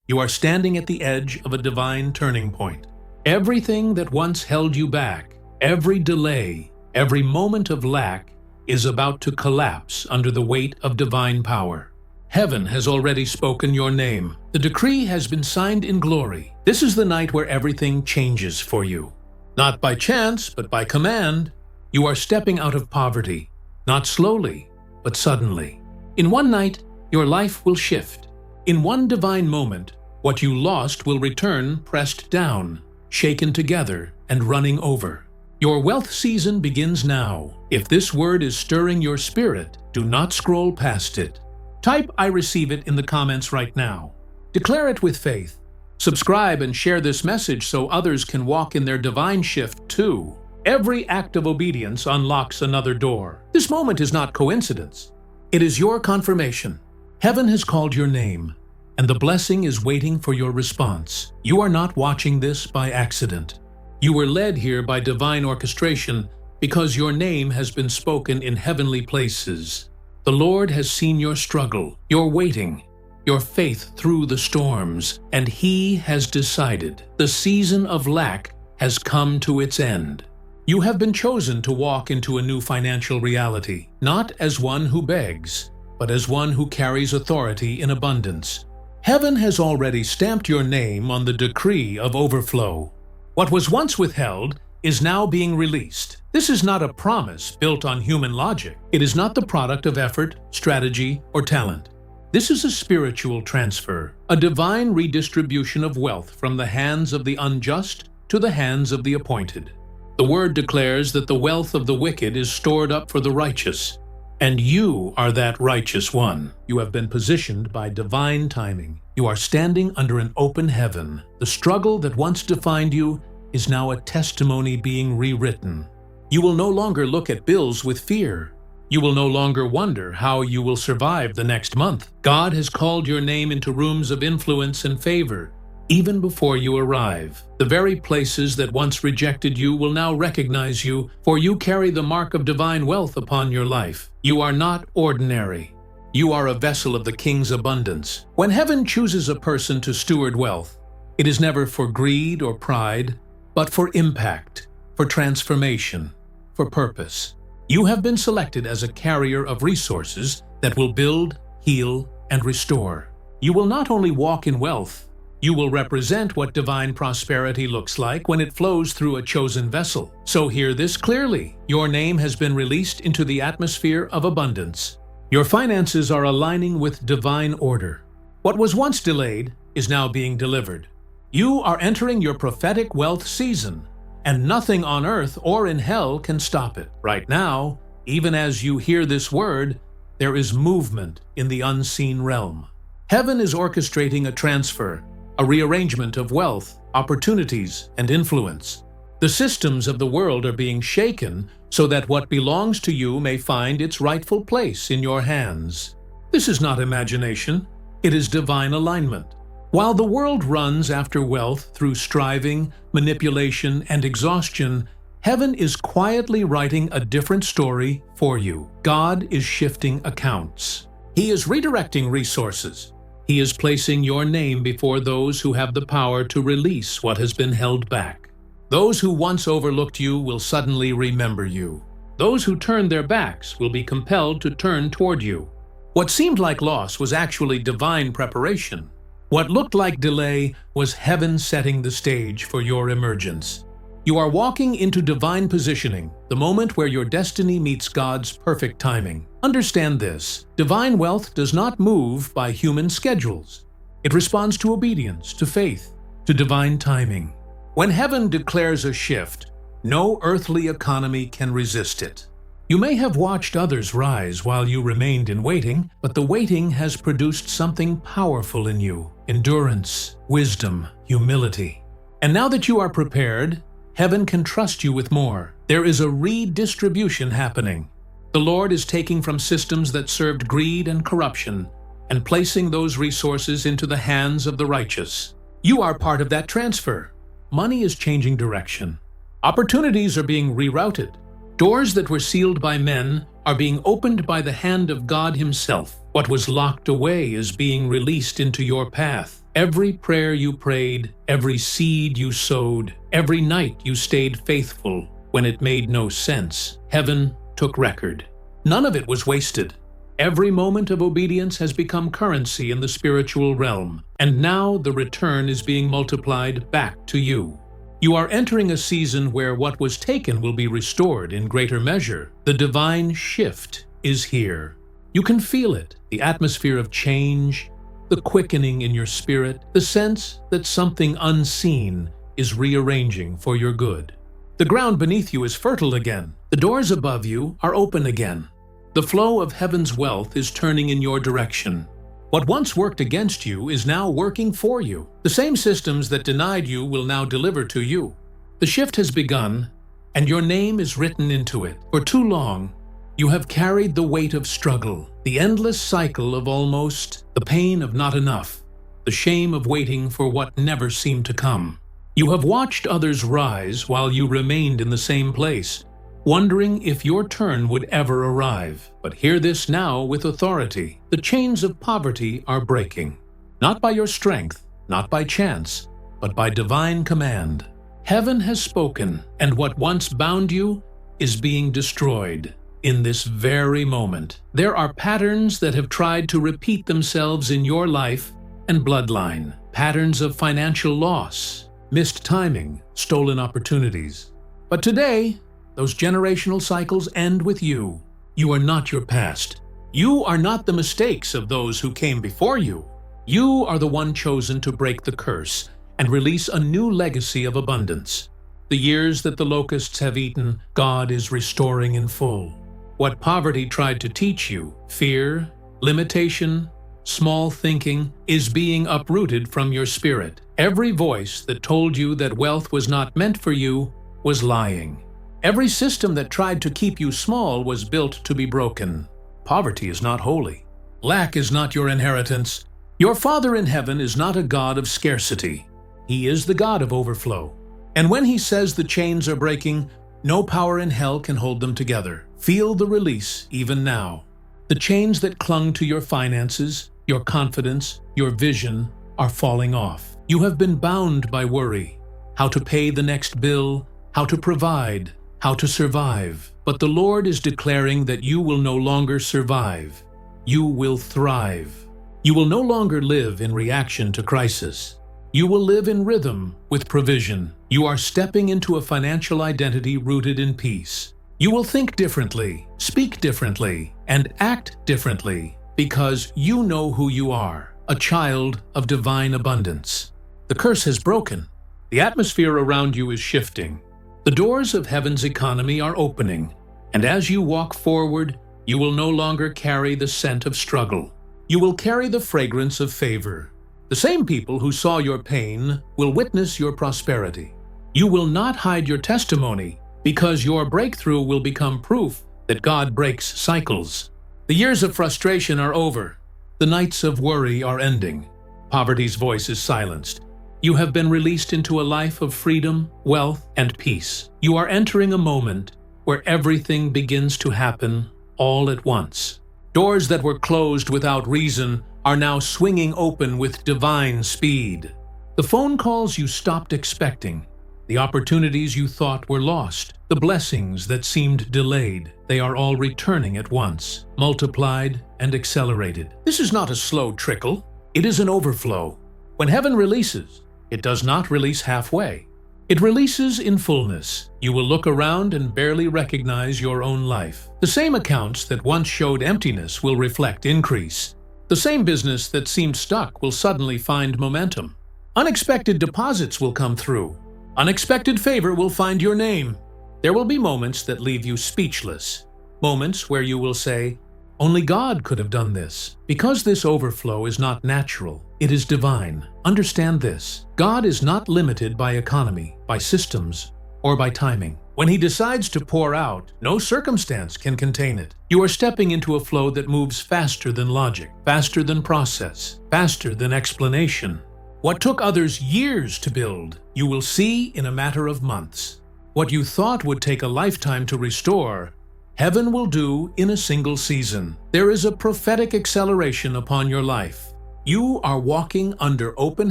You are standing at the edge of a divine turning point. Everything that once held you back, every delay, every moment of lack is about to collapse under the weight of divine power. Heaven has already spoken your name. The decree has been signed in glory. This is the night where everything changes for you. Not by chance, but by command. You are stepping out of poverty, not slowly, but suddenly. In one night, your life will shift. In one divine moment, what you lost will return pressed down, shaken together, and running over. Your wealth season begins now. If this word is stirring your spirit, do not scroll past it. Type "I receive it" in the comments right now. Declare it with faith. Subscribe and share this message so others can walk in their divine shift too. Every act of obedience unlocks another door. This moment is not coincidence. It is your confirmation. Heaven has called your name, and the blessing is waiting for your response. You are not watching this by accident. You were led here by divine orchestration because your name has been spoken in heavenly places. The Lord has seen your struggle, your waiting, your faith through the storms, and He has decided the season of lack has come to its end. You have been chosen to walk into a new financial reality, not as one who begs, but as one who carries authority in abundance. Heaven has already stamped your name on the decree of overflow. What was once withheld is now being released. This is not a promise built on human logic. It is not the product of effort, strategy, or talent. This is a spiritual transfer, a divine redistribution of wealth from the hands of the unjust to the hands of the appointed. The word declares that the wealth of the wicked is stored up for the righteous, and you are that righteous one. You have been positioned by divine timing. You are standing under an open heaven. The struggle that once defined you is now a testimony being rewritten. You will no longer look at bills with fear. You will no longer wonder how you will survive the next month. God has called your name into rooms of influence and favor, even before you arrive. The very places that once rejected you will now recognize you, for you carry the mark of divine wealth upon your life. You are not ordinary. You are a vessel of the King's abundance. When heaven chooses a person to steward wealth, it is never for greed or pride, but for impact, for transformation, for purpose. You have been selected as a carrier of resources that will build, heal, and restore. You will not only walk in wealth, you will represent what divine prosperity looks like when it flows through a chosen vessel. So hear this clearly. Your name has been released into the atmosphere of abundance. Your finances are aligning with divine order. What was once delayed is now being delivered. You are entering your prophetic wealth season, and nothing on earth or in hell can stop it. Right now, even as you hear this word, there is movement in the unseen realm. Heaven is orchestrating a transfer, a rearrangement of wealth, opportunities, and influence. The systems of the world are being shaken so that what belongs to you may find its rightful place in your hands. This is not imagination, it is divine alignment. While the world runs after wealth through striving, manipulation, and exhaustion, heaven is quietly writing a different story for you. God is shifting accounts. He is redirecting resources. He is placing your name before those who have the power to release what has been held back. Those who once overlooked you will suddenly remember you. Those who turned their backs will be compelled to turn toward you. What seemed like loss was actually divine preparation. What looked like delay was heaven setting the stage for your emergence. You are walking into divine positioning, the moment where your destiny meets God's perfect timing. Understand this: divine wealth does not move by human schedules. It responds to obedience, to faith, to divine timing. When heaven declares a shift, no earthly economy can resist it. You may have watched others rise while you remained in waiting, but the waiting has produced something powerful in you: endurance, wisdom, humility. And now that you are prepared, heaven can trust you with more. There is a redistribution happening. The Lord is taking from systems that served greed and corruption and placing those resources into the hands of the righteous. You are part of that transfer. Money is changing direction. Opportunities are being rerouted. Doors that were sealed by men are being opened by the hand of God Himself. What was locked away is being released into your path. Every prayer you prayed, every seed you sowed, every night you stayed faithful when it made no sense, heaven took record. None of it was wasted. Every moment of obedience has become currency in the spiritual realm, and now the return is being multiplied back to you. You are entering a season where what was taken will be restored in greater measure. The divine shift is here. You can feel it, the atmosphere of change, the quickening in your spirit, the sense that something unseen is rearranging for your good. The ground beneath you is fertile again. The doors above you are open again. The flow of heaven's wealth is turning in your direction. What once worked against you is now working for you. The same systems that denied you will now deliver to you. The shift has begun, and your name is written into it. For too long, you have carried the weight of struggle, the endless cycle of almost, the pain of not enough, the shame of waiting for what never seemed to come. You have watched others rise while you remained in the same place, wondering if your turn would ever arrive. But hear this now with authority. The chains of poverty are breaking. Not by your strength, not by chance, but by divine command. Heaven has spoken, and what once bound you is being destroyed. In this very moment, there are patterns that have tried to repeat themselves in your life and bloodline. Patterns of financial loss, missed timing, stolen opportunities. But today, those generational cycles end with you. You are not your past. You are not the mistakes of those who came before you. You are the one chosen to break the curse and release a new legacy of abundance. The years that the locusts have eaten, God is restoring in full. What poverty tried to teach you, fear, limitation, small thinking, is being uprooted from your spirit. Every voice that told you that wealth was not meant for you was lying. Every system that tried to keep you small was built to be broken. Poverty is not holy. Lack is not your inheritance. Your Father in heaven is not a God of scarcity. He is the God of overflow. And when He says the chains are breaking, no power in hell can hold them together. Feel the release even now. The chains that clung to your finances, your confidence, your vision are falling off. You have been bound by worry. How to pay the next bill, how to provide, how to survive. But the Lord is declaring that you will no longer survive. You will thrive. You will no longer live in reaction to crisis. You will live in rhythm with provision. You are stepping into a financial identity rooted in peace. You will think differently, speak differently, and act differently because you know who you are, a child of divine abundance. The curse has broken. The atmosphere around you is shifting. The doors of heaven's economy are opening, and as you walk forward, you will no longer carry the scent of struggle. You will carry the fragrance of favor. The same people who saw your pain will witness your prosperity. You will not hide your testimony because your breakthrough will become proof that God breaks cycles. The years of frustration are over. The nights of worry are ending. Poverty's voice is silenced. You have been released into a life of freedom, wealth, and peace. You are entering a moment where everything begins to happen all at once. Doors that were closed without reason are now swinging open with divine speed. The phone calls you stopped expecting, the opportunities you thought were lost, the blessings that seemed delayed, they are all returning at once, multiplied and accelerated. This is not a slow trickle, it is an overflow. When heaven releases, it does not release halfway. It releases in fullness. You will look around and barely recognize your own life. The same accounts that once showed emptiness will reflect increase. The same business that seemed stuck will suddenly find momentum. Unexpected deposits will come through. Unexpected favor will find your name. There will be moments that leave you speechless. Moments where you will say, "Only God could have done this." Because this overflow is not natural, it is divine. Understand this. God is not limited by economy, by systems, or by timing. When He decides to pour out, no circumstance can contain it. You are stepping into a flow that moves faster than logic, faster than process, faster than explanation. What took others years to build, you will see in a matter of months. What you thought would take a lifetime to restore, heaven will do in a single season. There is a prophetic acceleration upon your life. You are walking under open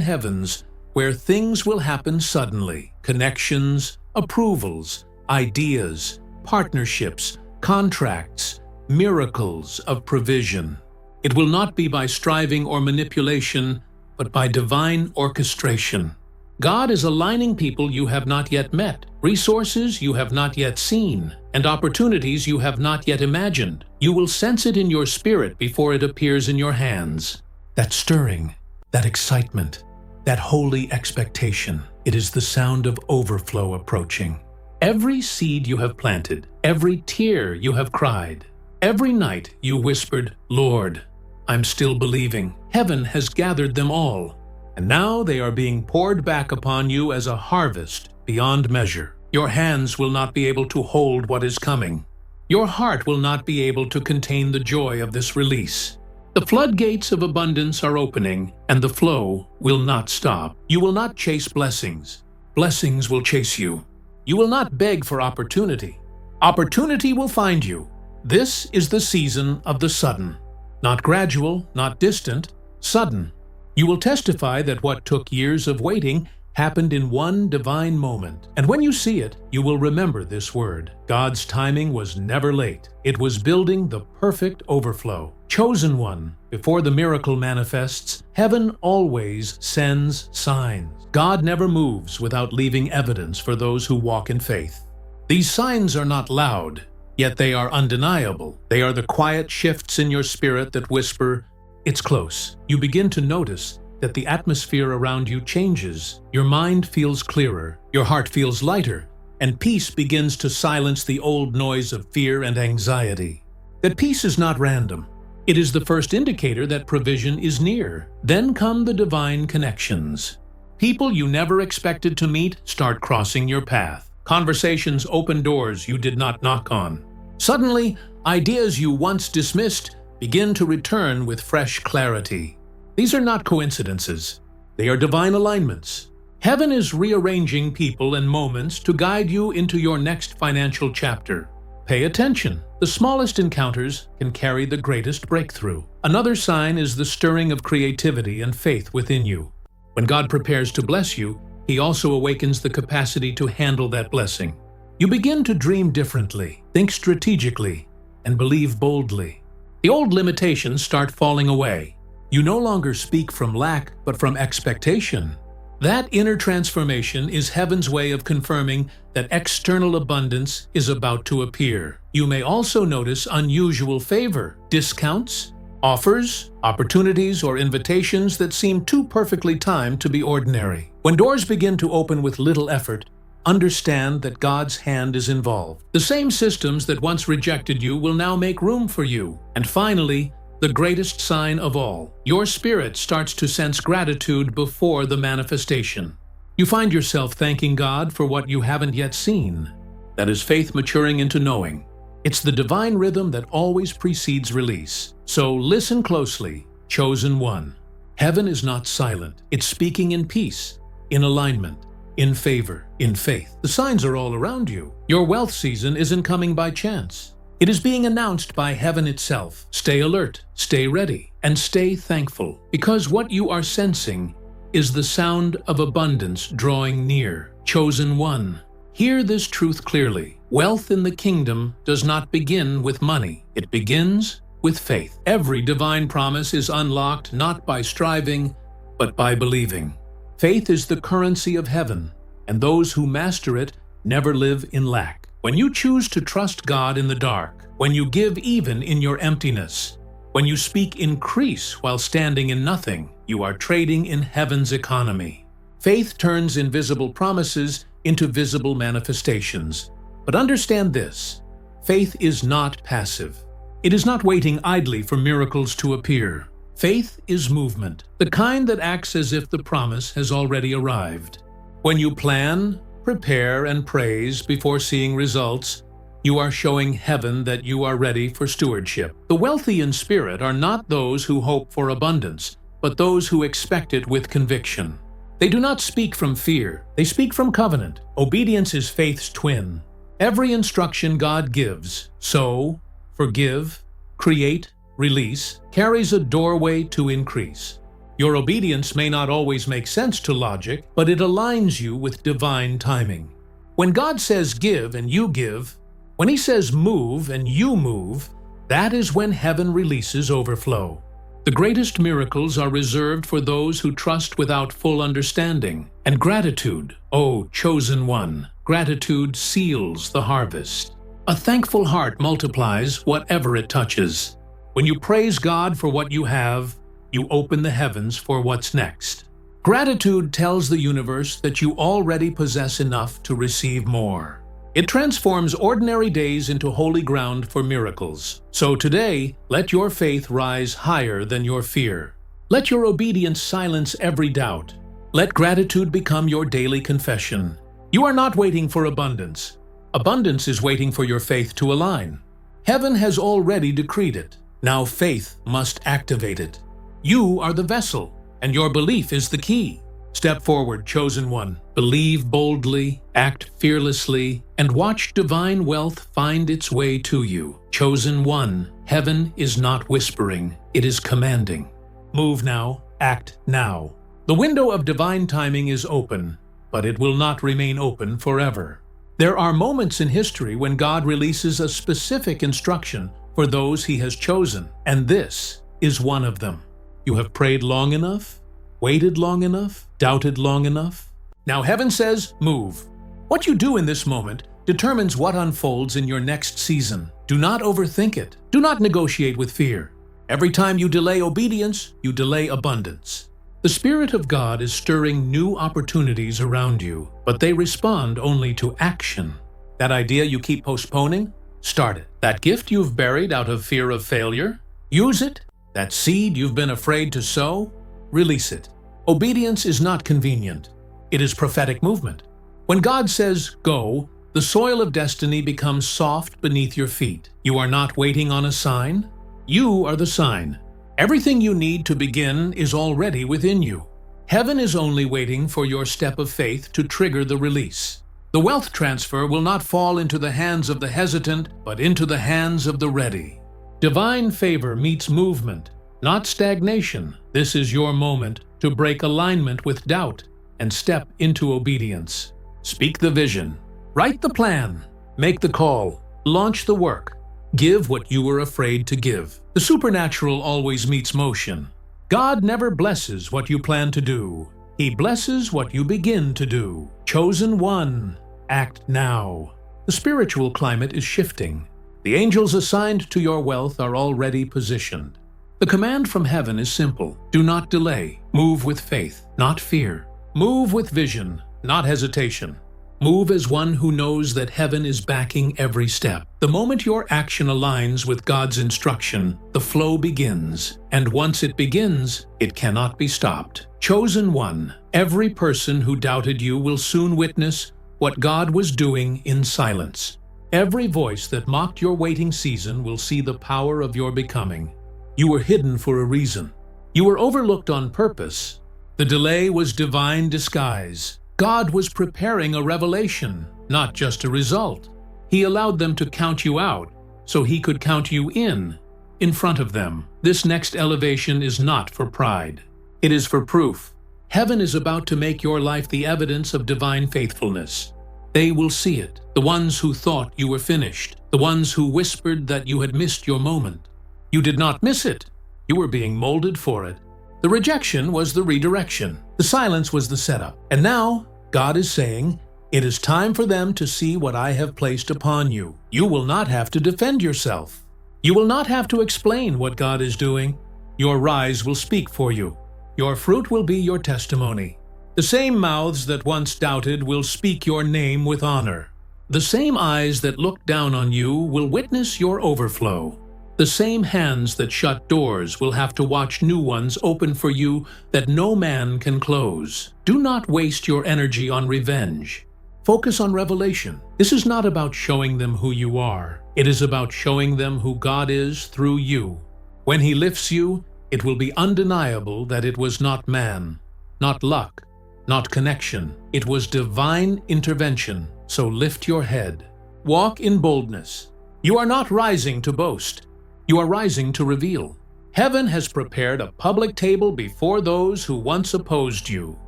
heavens where things will happen suddenly. Connections, approvals, ideas, partnerships, contracts, miracles of provision. It will not be by striving or manipulation, but by divine orchestration. God is aligning people you have not yet met, resources you have not yet seen, and opportunities you have not yet imagined. You will sense it in your spirit before it appears in your hands. That stirring, that excitement, that holy expectation. It is the sound of overflow approaching. Every seed you have planted, every tear you have cried, every night you whispered, "Lord, I'm still believing." Heaven has gathered them all, and now they are being poured back upon you as a harvest beyond measure. Your hands will not be able to hold what is coming. Your heart will not be able to contain the joy of this release. The floodgates of abundance are opening, and the flow will not stop. You will not chase blessings. Blessings will chase you. You will not beg for opportunity. Opportunity will find you. This is the season of the sudden. Not gradual, not distant, sudden. You will testify that what took years of waiting happened in one divine moment. And when you see it, you will remember this word. God's timing was never late. It was building the perfect overflow. Chosen one, before the miracle manifests, heaven always sends signs. God never moves without leaving evidence for those who walk in faith. These signs are not loud, yet they are undeniable. They are the quiet shifts in your spirit that whisper, "It's close." You begin to notice that the atmosphere around you changes. Your mind feels clearer, your heart feels lighter, and peace begins to silence the old noise of fear and anxiety. That peace is not random. It is the first indicator that provision is near. Then come the divine connections. People you never expected to meet start crossing your path. Conversations open doors you did not knock on. Suddenly, ideas you once dismissed begin to return with fresh clarity. These are not coincidences. They are divine alignments. Heaven is rearranging people and moments to guide you into your next financial chapter. Pay attention. The smallest encounters can carry the greatest breakthrough. Another sign is the stirring of creativity and faith within you. When God prepares to bless you, He also awakens the capacity to handle that blessing. You begin to dream differently, think strategically, and believe boldly. The old limitations start falling away. You no longer speak from lack, but from expectation. That inner transformation is heaven's way of confirming that external abundance is about to appear. You may also notice unusual favor, discounts, offers, opportunities, or invitations that seem too perfectly timed to be ordinary. When doors begin to open with little effort, understand that God's hand is involved. The same systems that once rejected you will now make room for you. And finally, the greatest sign of all, your spirit starts to sense gratitude before the manifestation. You find yourself thanking God for what you haven't yet seen. That is faith maturing into knowing. It's the divine rhythm that always precedes release. So listen closely, chosen one. Heaven is not silent. It's speaking in peace, in alignment, in favor, in faith. The signs are all around you. Your wealth season isn't coming by chance. It is being announced by heaven itself. Stay alert, stay ready, and stay thankful, because what you are sensing is the sound of abundance drawing near. Chosen one. Hear this truth clearly. Wealth in the kingdom does not begin with money. It begins with faith. Every divine promise is unlocked not by striving, but by believing. Faith is the currency of heaven, and those who master it never live in lack. When you choose to trust God in the dark, when you give even in your emptiness, when you speak increase while standing in nothing, you are trading in heaven's economy. Faith turns invisible promises into visible manifestations. But understand this, faith is not passive. It is not waiting idly for miracles to appear. Faith is movement, the kind that acts as if the promise has already arrived. When you plan, prepare, and praise before seeing results, you are showing heaven that you are ready for stewardship. The wealthy in spirit are not those who hope for abundance, but those who expect it with conviction. They do not speak from fear, they speak from covenant. Obedience is faith's twin. Every instruction God gives, sow, forgive, create, release, carries a doorway to increase. Your obedience may not always make sense to logic, but it aligns you with divine timing. When God says give and you give, when He says move and you move, that is when heaven releases overflow. The greatest miracles are reserved for those who trust without full understanding. And gratitude, oh chosen one, gratitude seals the harvest. A thankful heart multiplies whatever it touches. When you praise God for what you have, you open the heavens for what's next. Gratitude tells the universe that you already possess enough to receive more. It transforms ordinary days into holy ground for miracles. So today, let your faith rise higher than your fear. Let your obedience silence every doubt. Let gratitude become your daily confession. You are not waiting for abundance. Abundance is waiting for your faith to align. Heaven has already decreed it. Now faith must activate it. You are the vessel, and your belief is the key. Step forward, chosen one. Believe boldly, act fearlessly, and watch divine wealth find its way to you. Chosen one, heaven is not whispering, it is commanding. Move now, act now. The window of divine timing is open, but it will not remain open forever. There are moments in history when God releases a specific instruction for those He has chosen, and this is one of them. You have prayed long enough? Waited long enough? Doubted long enough? Now heaven says, move. What you do in this moment determines what unfolds in your next season. Do not overthink it. Do not negotiate with fear. Every time you delay obedience, you delay abundance. The Spirit of God is stirring new opportunities around you, but they respond only to action. That idea you keep postponing? Start it. That gift you've buried out of fear of failure? Use it. That seed you've been afraid to sow? Release it. Obedience is not convenient. It is prophetic movement. When God says, go, the soil of destiny becomes soft beneath your feet. You are not waiting on a sign. You are the sign. Everything you need to begin is already within you. Heaven is only waiting for your step of faith to trigger the release. The wealth transfer will not fall into the hands of the hesitant, but into the hands of the ready. Divine favor meets movement, not stagnation. This is your moment to break alignment with doubt and step into obedience. Speak the vision, write the plan, make the call, launch the work. Give what you were afraid to give. The supernatural always meets motion. God never blesses what you plan to do. He blesses what you begin to do. Chosen one, act now. The spiritual climate is shifting. The angels assigned to your wealth are already positioned. The command from heaven is simple. Do not delay. Move with faith, not fear. Move with vision, not hesitation. Move as one who knows that heaven is backing every step. The moment your action aligns with God's instruction, the flow begins. And once it begins, it cannot be stopped. Chosen one, every person who doubted you will soon witness what God was doing in silence. Every voice that mocked your waiting season will see the power of your becoming. You were hidden for a reason. You were overlooked on purpose. The delay was divine disguise. God was preparing a revelation, not just a result. He allowed them to count you out, so He could count you in front of them. This next elevation is not for pride. It is for proof. Heaven is about to make your life the evidence of divine faithfulness. They will see it, the ones who thought you were finished, the ones who whispered that you had missed your moment. You did not miss it. You were being molded for it. The rejection was the redirection. The silence was the setup. And now, God is saying, it is time for them to see what I have placed upon you. You will not have to defend yourself. You will not have to explain what God is doing. Your rise will speak for you. Your fruit will be your testimony. The same mouths that once doubted will speak your name with honor. The same eyes that looked down on you will witness your overflow. The same hands that shut doors will have to watch new ones open for you that no man can close. Do not waste your energy on revenge. Focus on revelation. This is not about showing them who you are. It is about showing them who God is through you. When He lifts you, it will be undeniable that it was not man, not luck, not connection. It was divine intervention. So lift your head. Walk in boldness. You are not rising to boast. You are rising to reveal. Heaven has prepared a public table before those who once opposed you.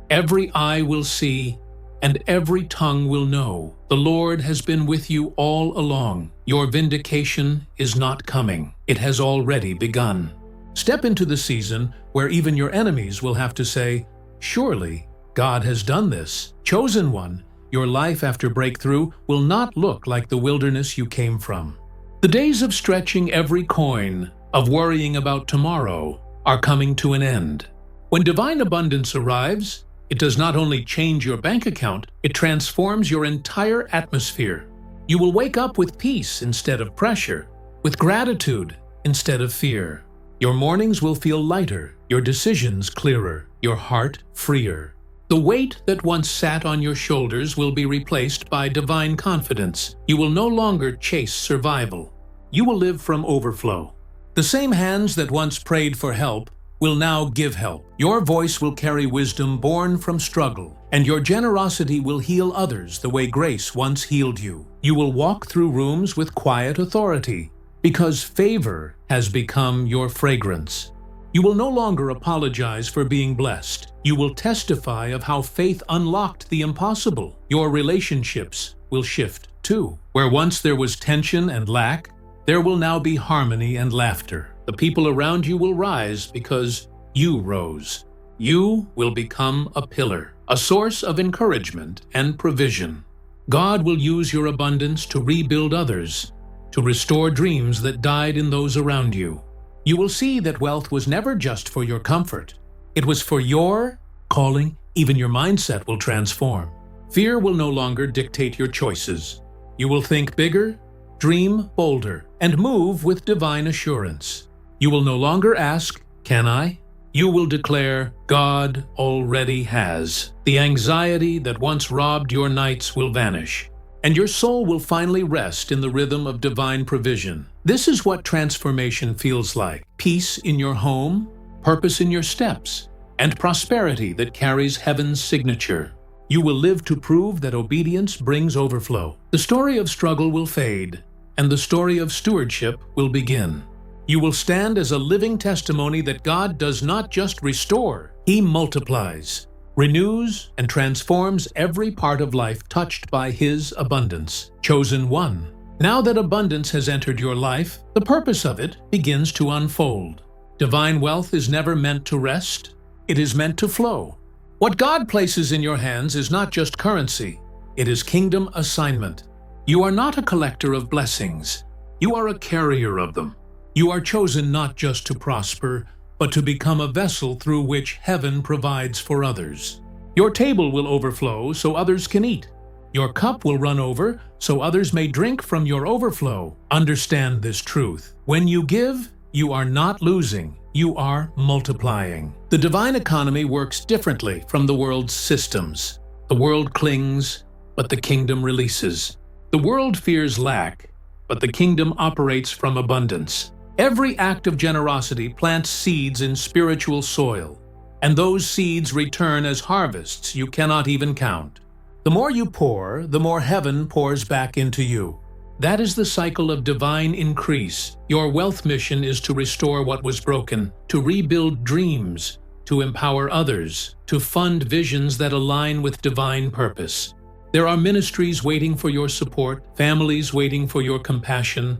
Every eye will see, and every tongue will know. The Lord has been with you all along. Your vindication is not coming. It has already begun. Step into the season where even your enemies will have to say, "Surely God has done this." Chosen one, your life after breakthrough will not look like the wilderness you came from. The days of stretching every coin, of worrying about tomorrow, are coming to an end. When divine abundance arrives, it does not only change your bank account, it transforms your entire atmosphere. You will wake up with peace instead of pressure, with gratitude instead of fear. Your mornings will feel lighter, your decisions clearer, your heart freer. The weight that once sat on your shoulders will be replaced by divine confidence. You will no longer chase survival. You will live from overflow. The same hands that once prayed for help will now give help. Your voice will carry wisdom born from struggle, and your generosity will heal others the way grace once healed you. You will walk through rooms with quiet authority, because favor has become your fragrance. You will no longer apologize for being blessed. You will testify of how faith unlocked the impossible. Your relationships will shift too. Where once there was tension and lack, there will now be harmony and laughter. The people around you will rise because you rose. You will become a pillar, a source of encouragement and provision. God will use your abundance to rebuild others, to restore dreams that died in those around you. You will see that wealth was never just for your comfort. It was for your calling. Even your mindset will transform. Fear will no longer dictate your choices. You will think bigger, dream bolder, and move with divine assurance. You will no longer ask, "Can I?" You will declare, "God already has." The anxiety that once robbed your nights will vanish, and your soul will finally rest in the rhythm of divine provision. This is what transformation feels like: peace in your home, purpose in your steps, and prosperity that carries heaven's signature. You will live to prove that obedience brings overflow. The story of struggle will fade, and the story of stewardship will begin. You will stand as a living testimony that God does not just restore, He multiplies, renews, and transforms every part of life touched by His abundance. Chosen one. Now that abundance has entered your life, the purpose of it begins to unfold. Divine wealth is never meant to rest. It is meant to flow. What God places in your hands is not just currency. It is kingdom assignment. You are not a collector of blessings. You are a carrier of them. You are chosen not just to prosper, but to become a vessel through which heaven provides for others. Your table will overflow so others can eat. Your cup will run over so others may drink from your overflow. Understand this truth. When you give, you are not losing. You are multiplying. The divine economy works differently from the world's systems. The world clings, but the kingdom releases. The world fears lack, but the kingdom operates from abundance. Every act of generosity plants seeds in spiritual soil, and those seeds return as harvests you cannot even count. The more you pour, the more heaven pours back into you. That is the cycle of divine increase. Your wealth mission is to restore what was broken, to rebuild dreams, to empower others, to fund visions that align with divine purpose. There are ministries waiting for your support, families waiting for your compassion,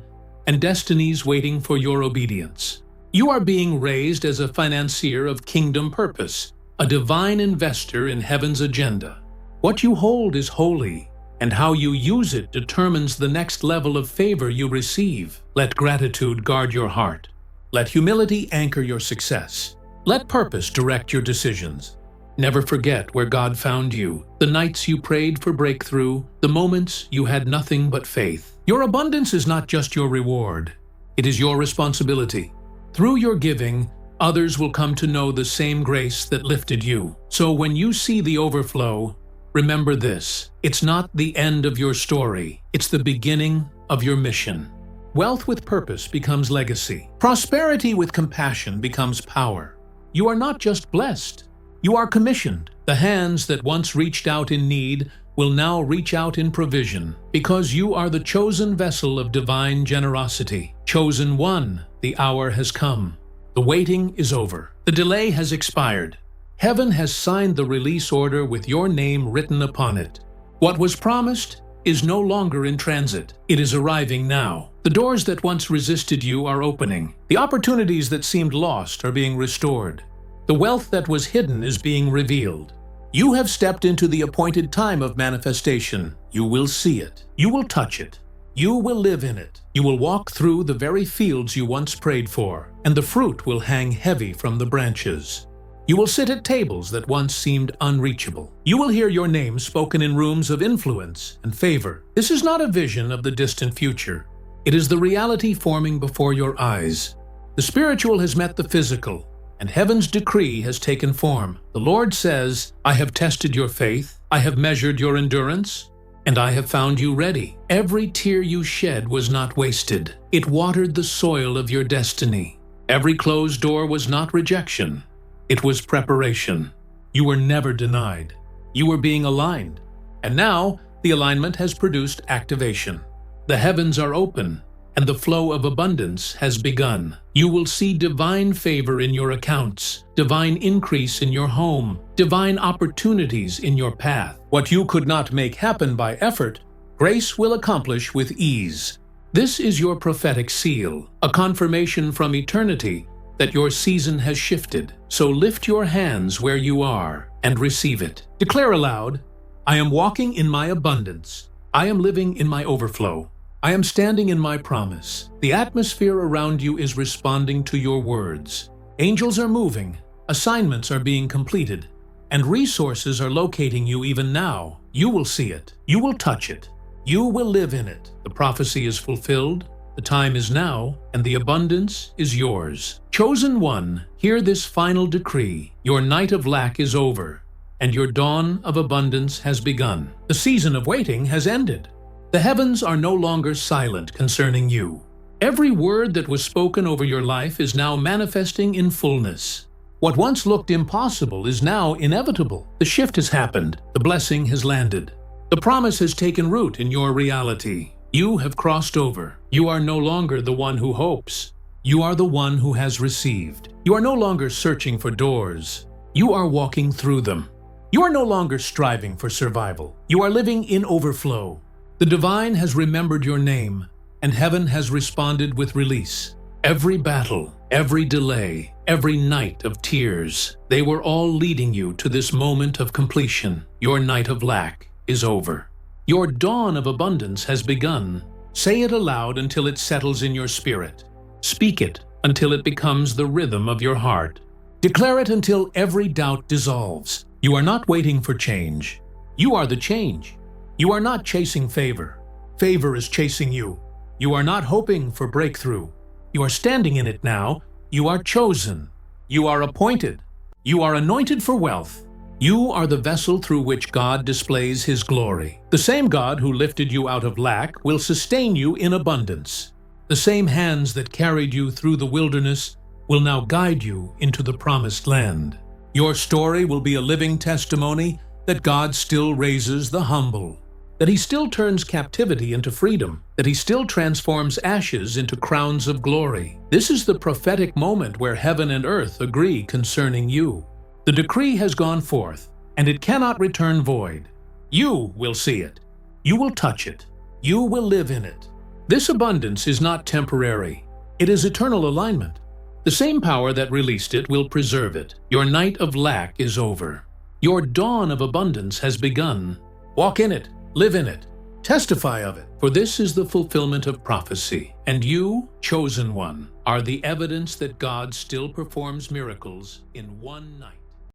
and destinies waiting for your obedience. You are being raised as a financier of kingdom purpose, a divine investor in heaven's agenda. What you hold is holy, and how you use it determines the next level of favor you receive. Let gratitude guard your heart. Let humility anchor your success. Let purpose direct your decisions. Never forget where God found you, the nights you prayed for breakthrough, the moments you had nothing but faith. Your abundance is not just your reward, it is your responsibility. Through your giving, others will come to know the same grace that lifted you. So when you see the overflow, remember this: it's not the end of your story, it's the beginning of your mission. Wealth with purpose becomes legacy. Prosperity with compassion becomes power. You are not just blessed, you are commissioned. The hands that once reached out in need will now reach out in provision, because you are the chosen vessel of divine generosity. Chosen one, the hour has come. The waiting is over. The delay has expired. Heaven has signed the release order with your name written upon it. What was promised is no longer in transit. It is arriving now. The doors that once resisted you are opening. The opportunities that seemed lost are being restored. The wealth that was hidden is being revealed. You have stepped into the appointed time of manifestation. You will see it. You will touch it. You will live in it. You will walk through the very fields you once prayed for, and the fruit will hang heavy from the branches. You will sit at tables that once seemed unreachable. You will hear your name spoken in rooms of influence and favor. This is not a vision of the distant future. It is the reality forming before your eyes. The spiritual has met the physical, and heaven's decree has taken form. The Lord says, I have tested your faith, I have measured your endurance, and I have found you ready. Every tear you shed was not wasted. It watered the soil of your destiny. Every closed door was not rejection. It was preparation. You were never denied. You were being aligned. And now, the alignment has produced activation. The heavens are open, and the flow of abundance has begun. You will see divine favor in your accounts, divine increase in your home, divine opportunities in your path. What you could not make happen by effort, grace will accomplish with ease. This is your prophetic seal, a confirmation from eternity that your season has shifted. So lift your hands where you are and receive it. Declare aloud, I am walking in my abundance. I am living in my overflow. I am standing in my promise. The atmosphere around you is responding to your words. Angels are moving, assignments are being completed, and resources are locating you even now. You will see it. You will touch it. You will live in it. The prophecy is fulfilled. The time is now, and the abundance is yours. Chosen one, hear this final decree. Your night of lack is over, and your dawn of abundance has begun. The season of waiting has ended. The heavens are no longer silent concerning you. Every word that was spoken over your life is now manifesting in fullness. What once looked impossible is now inevitable. The shift has happened. The blessing has landed. The promise has taken root in your reality. You have crossed over. You are no longer the one who hopes. You are the one who has received. You are no longer searching for doors. You are walking through them. You are no longer striving for survival. You are living in overflow. The divine has remembered your name, and heaven has responded with release. Every battle, every delay, every night of tears, they were all leading you to this moment of completion. Your night of lack is over. Your dawn of abundance has begun. Say it aloud until it settles in your spirit. Speak it until it becomes the rhythm of your heart. Declare it until every doubt dissolves. You are not waiting for change. You are the change. You are not chasing favor. Favor is chasing you. You are not hoping for breakthrough. You are standing in it now. You are chosen. You are appointed. You are anointed for wealth. You are the vessel through which God displays His glory. The same God who lifted you out of lack will sustain you in abundance. The same hands that carried you through the wilderness will now guide you into the promised land. Your story will be a living testimony that God still raises the humble, that He still turns captivity into freedom, that He still transforms ashes into crowns of glory. This is the prophetic moment where heaven and earth agree concerning you. The decree has gone forth, and it cannot return void. You will see it. You will touch it. You will live in it. This abundance is not temporary. It is eternal alignment. The same power that released it will preserve it. Your night of lack is over. Your dawn of abundance has begun. Walk in it. Live in it. Testify of it. For this is the fulfillment of prophecy. And you, chosen one, are the evidence that God still performs miracles in one night.